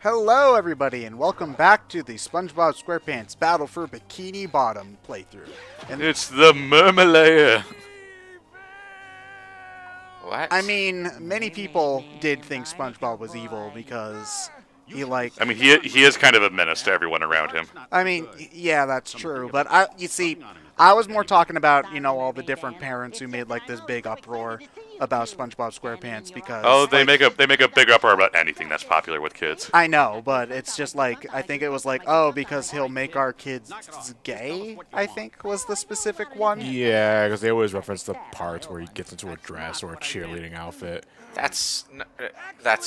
Hello, everybody, and welcome back to the SpongeBob SquarePants Battle for Bikini Bottom playthrough. And It's the Mermalair. What? I mean, many people did think SpongeBob was evil because he I mean, he is kind of a menace to everyone around him. I mean, yeah, that's true. But you see, I was more talking about, all the different parents who made like this big uproar about SpongeBob SquarePants because Oh, they like, make a big uproar about anything that's popular with kids. I know, but it's just like I think it was like, oh, because he'll make our kids gay. I think was the specific one. Yeah, because they always reference the parts where he gets into a dress or a cheerleading outfit. That's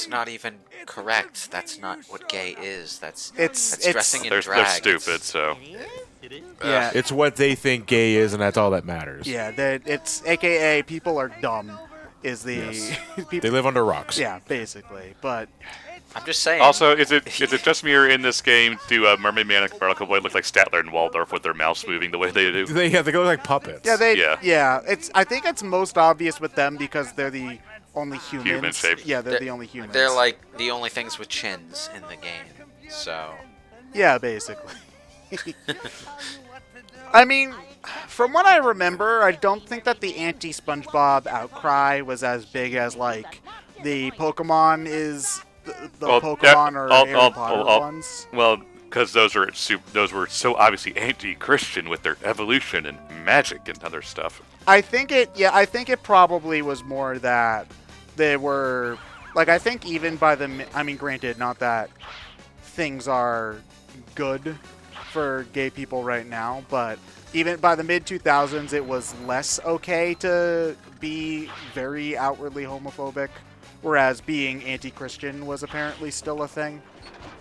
not even correct. That's not what gay is. That's It's dressing in They're drag. stupid, so yeah. It's what they think gay is, and that's all that matters. Yeah, it's AKA people are dumb. Is the Yes. people? They live under rocks. Yeah, basically. But I'm just saying. Also, is it just me or in this game do Mermaid Man and Barnacle Boy look like Statler and Waldorf with their mouths moving the way they do? They go like puppets. yeah, Yeah. I think it's most obvious with them because they're the only humans. Human-shaped. Yeah, they're the only humans. They're like the only things with chins in the game. So Yeah, basically. I mean, from what I remember, I don't think that the anti-SpongeBob outcry was as big as like the Pokemon is the Well, Pokemon or Harry Potter ones. Well, because those were so obviously anti-Christian with their evolution and magic and other stuff. I think it probably was more that they were like I think even by I mean granted not that things are good for gay people right now, but even by the mid 2000s it was less okay to be very outwardly homophobic, whereas being anti-Christian was apparently still a thing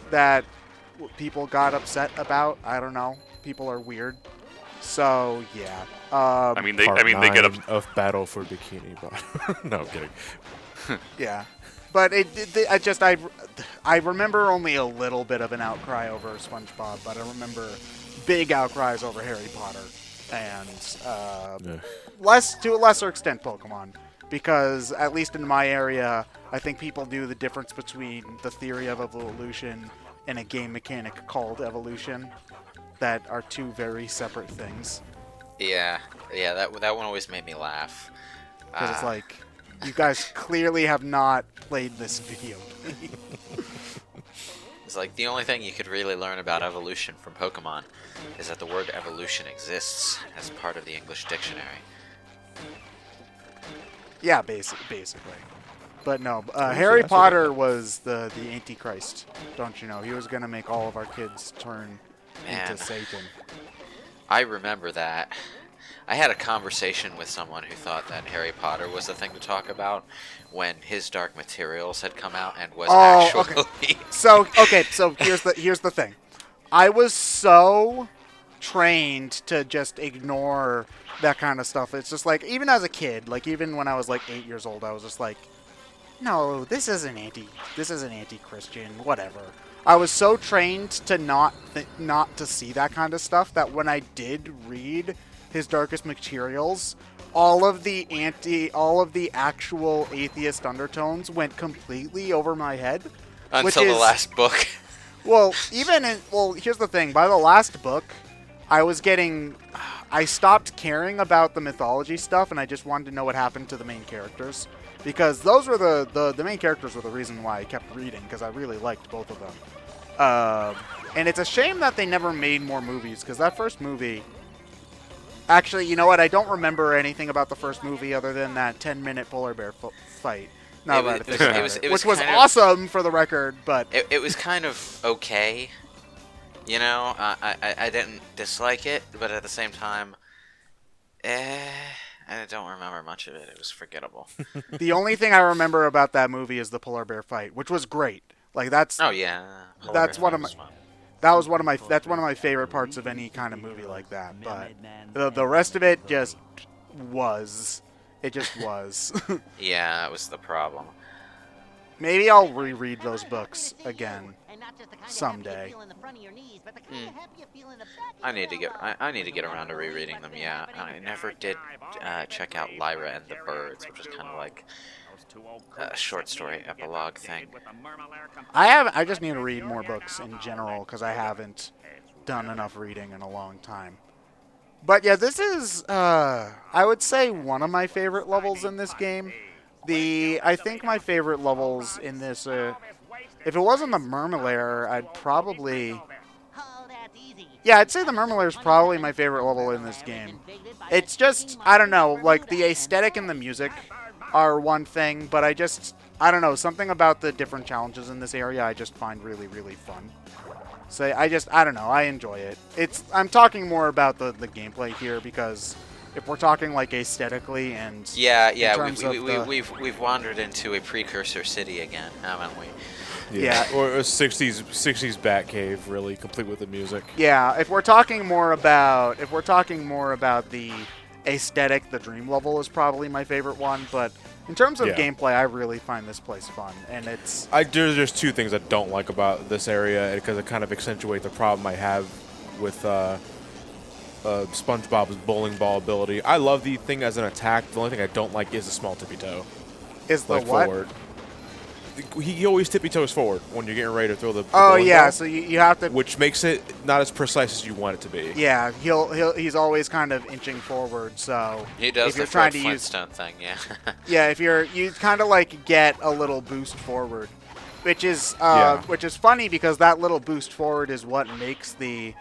that people got upset about. I don't know. People are weird. So, yeah. I mean, they get up. of Battle for Bikini Bottom. No, I'm kidding. Yeah, but I remember only a little bit of an outcry over SpongeBob, but I remember big outcries over Harry Potter and to a lesser extent Pokemon, because at least in my area, I think people knew the difference between the theory of evolution and a game mechanic called evolution, that are two very separate things. yeah, that one always made me laugh. Because it's like, you guys clearly have not played this video game. It's like the only thing you could really learn about evolution from Pokemon is that the word evolution exists as part of the English dictionary. Yeah, basically. But no, Harry Potter was the Antichrist, don't you know? He was going to make all of our kids turn Man. into Satan. I remember that. I had a conversation with someone who thought that Harry Potter was the thing to talk about when His Dark Materials had come out and was actually... Okay. So here's the thing. I was so trained to just ignore that kind of stuff. It's just like, even as a kid, like even when I was like 8 years old, I was just like, no, this isn't anti-Christian, whatever. I was so trained to not to see that kind of stuff that when I did read His Darkest Materials, all of the actual atheist undertones went completely over my head. Until the last book. Well, here's the thing. By the last book, I stopped caring about the mythology stuff, and I just wanted to know what happened to the main characters. Because those were the main characters were the reason why I kept reading, because I really liked both of them. And it's a shame that they never made more movies, because that first movie... Actually, you know what? I don't remember anything about the first movie other than that 10-minute polar bear fight. Which was awesome for the record, but... It was kind of okay. You know, I didn't dislike it, but at the same time... I don't remember much of it. It was forgettable. The only thing I remember about that movie is the polar bear fight, which was great. Like that's Oh yeah. that's one of my that's one of my favorite parts of any kind of movie like that. But the rest of it just was. It just was. Yeah, that was the problem. Maybe I'll reread those books again someday. I need to get around to rereading them. Yeah, I never did check out Lyra and the Birds, which was kind of like short story epilogue thing. I just need to read more books in general because I haven't done enough reading in a long time. But yeah, this is I would say one of my favorite levels in this game. I think my favorite levels in this, if it wasn't the Mermalair, I'd probably. Yeah, I'd say the Mermalair is probably my favorite level in this game. It's just, I don't know, like the aesthetic and the music are one thing, but I don't know, something about the different challenges in this area I just find really, really fun. So I don't know, I enjoy it. I'm talking more about the gameplay here because if we're talking like aesthetically and we've wandered into a precursor city again, haven't we? Yeah. Or a 60s Batcave, really, complete with the music. Yeah, if we're talking more about the aesthetic, the Dream level is probably my favorite one, but in terms of gameplay, I really find this place fun, and it's... There's just two things I don't like about this area, because it kind of accentuate the problem I have with SpongeBob's bowling ball ability. I love the thing as an attack. The only thing I don't like is the small tippy toe. Is the what? Forward. He always tippy toes forward when you're getting ready to throw the oh yeah, ball, so you have to, which makes it not as precise as you want it to be. Yeah, he's always kind of inching forward. So he does if you're the trying Fred to use Flintstone thing, yeah. Yeah, if you kind of like get a little boost forward, which is funny because that little boost forward is what makes the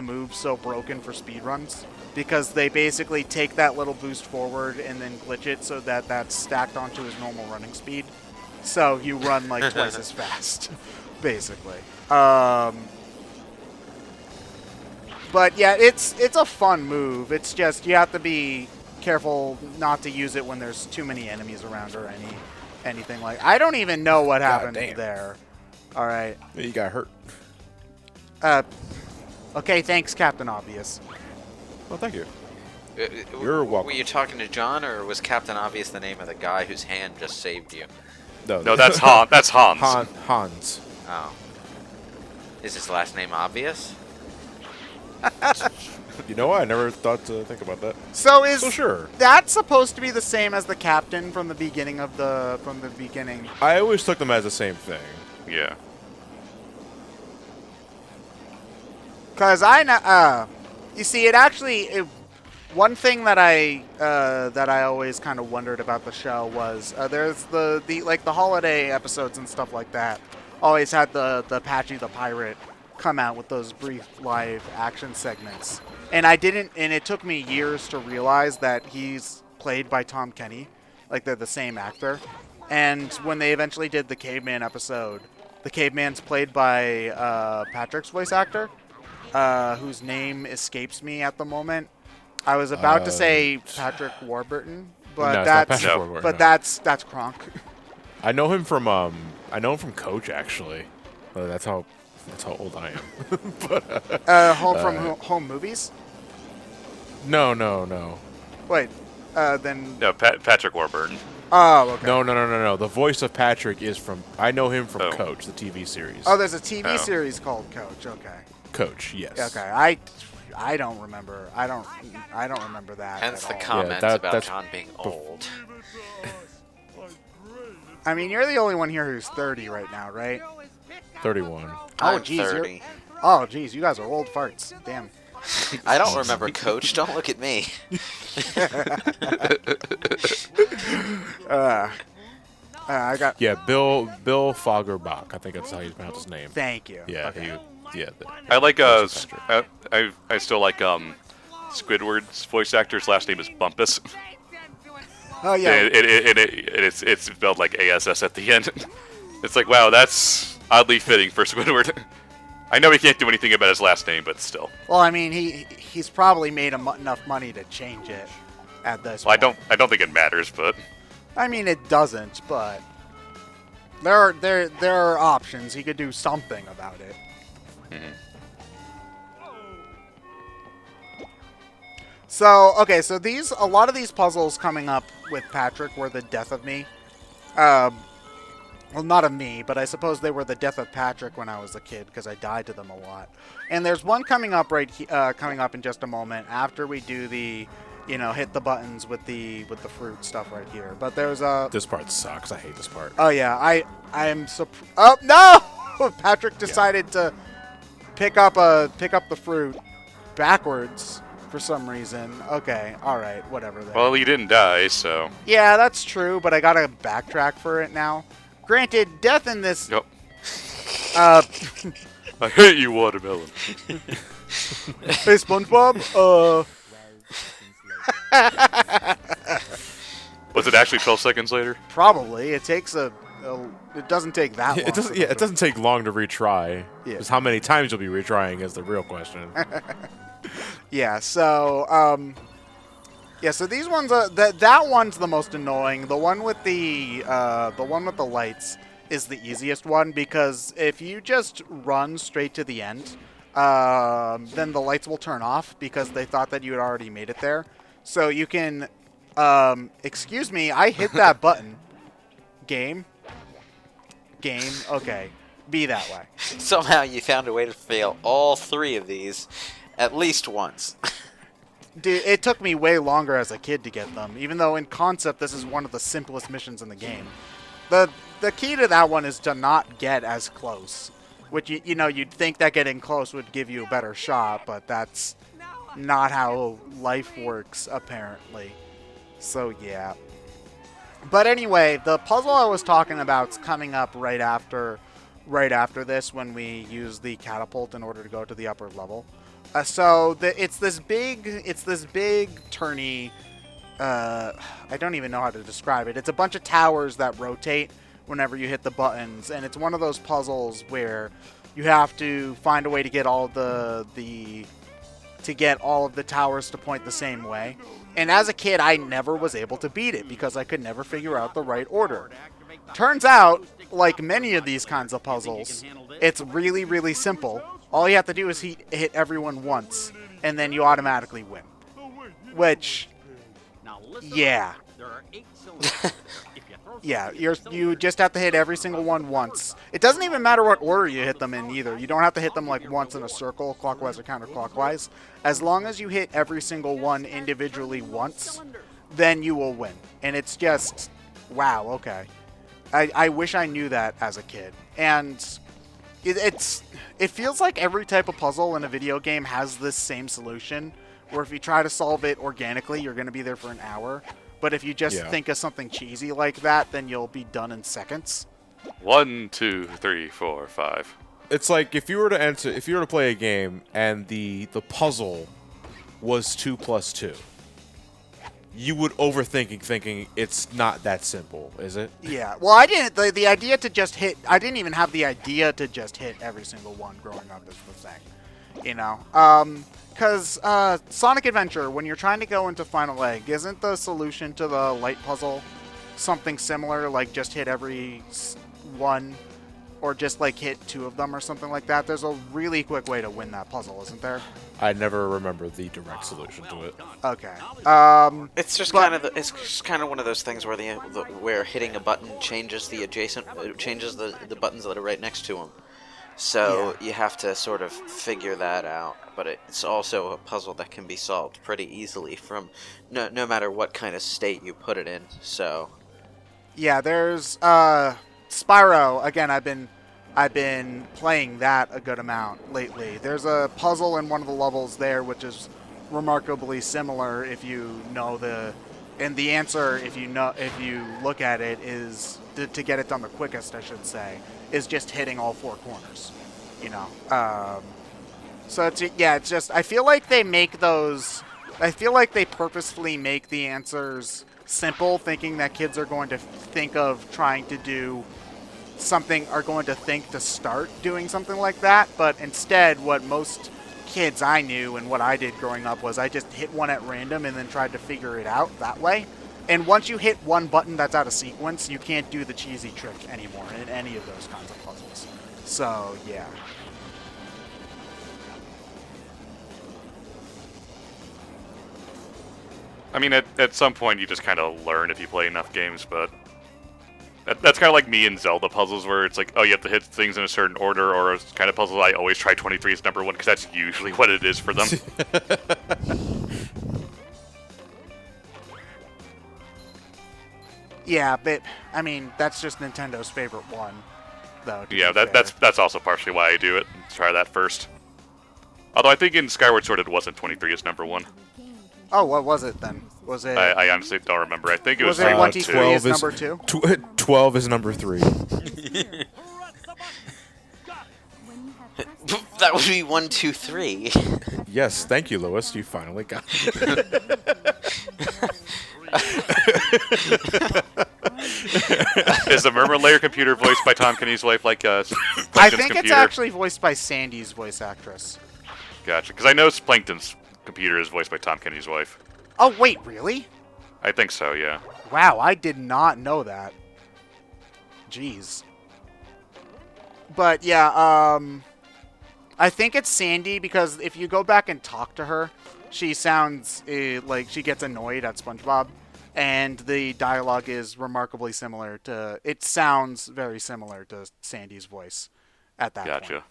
move so broken for speedruns, because they basically take that little boost forward and then glitch it so that that's stacked onto his normal running speed. So you run like twice as fast, basically. But yeah, it's a fun move. It's just you have to be careful not to use it when there's too many enemies around or anything like. I don't even know what happened there. All right. You got hurt. Okay, thanks, Captain Obvious. Well, thank you. You're welcome. Were you talking to John, or was Captain Obvious the name of the guy whose hand just saved you? No, that's Hans. That's Hans. Hans. Oh. Is his last name Obvious? You know what? I never thought to think about that. So sure. That supposed to be the same as the captain from the beginning of from the beginning? I always took them as the same thing. Yeah. Because you see, one thing that I always kind of wondered about the show was there's the holiday episodes and stuff like that always had the Patchy the Pirate come out with those brief live action segments, and it took me years to realize that he's played by Tom Kenny, like they're the same actor. And when they eventually did the Caveman episode, the Caveman's played by Patrick's voice actor, whose name escapes me at the moment. I was about to say Patrick Warburton, but that's Kronk. I know him from Coach, actually. That's how old I am. Home Movies? No. Wait, then. No, Patrick Warburton. Oh, okay. No. The voice of Patrick is from. I know him from Coach, the TV series. Oh, there's a TV series called Coach. Okay. Coach, yes. Okay, I don't remember. I don't remember that. Hence the all. comments about John being old. I mean, you're the only one here who's 30 right now, right? 31. I'm 30. Oh, geez, you guys are old farts. Damn. I don't remember Coach. Don't look at me. I got. Yeah, Bill Fagerbach. I think that's how you pronounce his name. Thank you. Yeah, okay. I like I still like Squidward's voice actor's last name is Bumpus. Oh yeah. It's spelled like ASS at the end. It's like, wow, that's oddly fitting for Squidward. I know he can't do anything about his last name, but still. Well, I mean, he's probably made enough money to change it at this point. I don't think it matters, but I mean, it doesn't, but there are options. He could do something about it. Mm-hmm. So, okay, so a lot of these puzzles coming up with Patrick were the death of me. Well, not of me, but I suppose they were the death of Patrick when I was a kid, because I died to them a lot. And there's one coming up coming up in just a moment after we do the you know, hit the buttons with the fruit stuff right here. But there's a. This part sucks. I hate this part. Oh yeah, I'm oh no! Patrick decided to pick up the fruit backwards for some reason. Okay, all right, whatever. Then. Well, he didn't die, so. Yeah, that's true, but I gotta backtrack for it now. Granted, death in this. Yep. Uh, I hate you, watermelon. hey, SpongeBob. Was it actually 12 seconds later? Probably. It takes it doesn't take that long. It doesn't. Yeah, it doesn't take long to retry. Yeah. Just how many times you'll be retrying is the real question. Yeah. So yeah. So these ones that one's the most annoying. The one with the lights is the easiest one because if you just run straight to the end, then the lights will turn off because they thought that you had already made it there. So you can, excuse me, I hit that button. Game. Okay. Be that way. Somehow you found a way to fail all 3 of these at least once. Dude, it took me way longer as a kid to get them, even though in concept this is one of the simplest missions in the game. The key to that one is to not get as close, which you know you'd think that getting close would give you a better shot, but that's not how life works apparently. So yeah. But anyway, the puzzle I was talking about is coming up right after this when we use the catapult in order to go to the upper level. It's this big turny. I don't even know how to describe it. It's a bunch of towers that rotate whenever you hit the buttons, and it's one of those puzzles where you have to find a way to get all of the towers to point the same way. And as a kid, I never was able to beat it because I could never figure out the right order. Turns out, like many of these kinds of puzzles, it's really, really simple. All you have to do is hit everyone once, and then you automatically win. Which, yeah. Yeah, you just have to hit every single one once. It doesn't even matter what order you hit them in either. You don't have to hit them like once in a circle, clockwise or counterclockwise. As long as you hit every single one individually once, then you will win. And it's just, wow, okay. I wish I knew that as a kid. And it feels like every type of puzzle in a video game has this same solution, where if you try to solve it organically, you're going to be there for an hour. But if you just think of something cheesy like that, then you'll be done in seconds. 1, 2, 3, 4, 5. It's like if you were to play a game and the puzzle was 2 plus 2, you would overthink thinking it's not that simple, is it? Yeah. Well, I didn't. The idea to just hit. I didn't even have the idea to just hit every single one growing up is the thing. You know. Because Sonic Adventure, when you're trying to go into Final Egg, isn't the solution to the light puzzle something similar, like just hit every one, or just like hit 2 of them or something like that? There's a really quick way to win that puzzle, isn't there? I never remember the direct solution to it. Okay. It's just kind of one of those things where where hitting a button changes the buttons that are right next to them. So you have to sort of figure that out, but it's also a puzzle that can be solved pretty easily from no matter what kind of state you put it in. So yeah, there's Spyro. Again, I've been playing that a good amount lately. There's a puzzle in one of the levels there which is remarkably similar if you know and the answer if you look at it is to get it done the quickest, I should say, is just hitting all 4 corners, you know. So it's just I feel like they purposefully make the answers simple, thinking that kids are going to think of trying to do something, are going to think to start doing something like that. But instead, what most kids I knew and what I did growing up was I just hit one at random and then tried to figure it out that way. And once you hit one button that's out of sequence, you can't do the cheesy trick anymore in any of those kinds of puzzles. So, yeah. I mean, at some point you just kind of learn if you play enough games, but that's kind of like me in Zelda puzzles where it's like, oh, you have to hit things in a certain order, or it's kind of puzzles I always try 23 as number 1 because that's usually what it is for them. Yeah, but I mean that's just Nintendo's favorite one, though. To Yeah, be fair. that's also partially why I do it. Try that first. Although I think in Skyward Sword it wasn't 23 as number 1. Oh, what was it then? Was it? I honestly don't remember. I think it was Was it 3, 1, 2. 23 is number 2? 12 is number 3. That would be 1, 2, 3. Yes, thank you, Lewis. You finally got it. Is the Mermalair computer voiced by Tom Kenny's wife like I Plankton's think it's computer? actually voiced by Sandy's voice actress. Gotcha. Because I know Plankton's computer is voiced by Tom Kenny's wife. Oh wait, really? I think so, yeah. Wow, I did not know that. Jeez. But yeah, I think it's Sandy because if you go back and talk to her, she sounds like she gets annoyed at SpongeBob, and the dialogue is remarkably similar to. It sounds very similar to Sandy's voice at that point. Gotcha.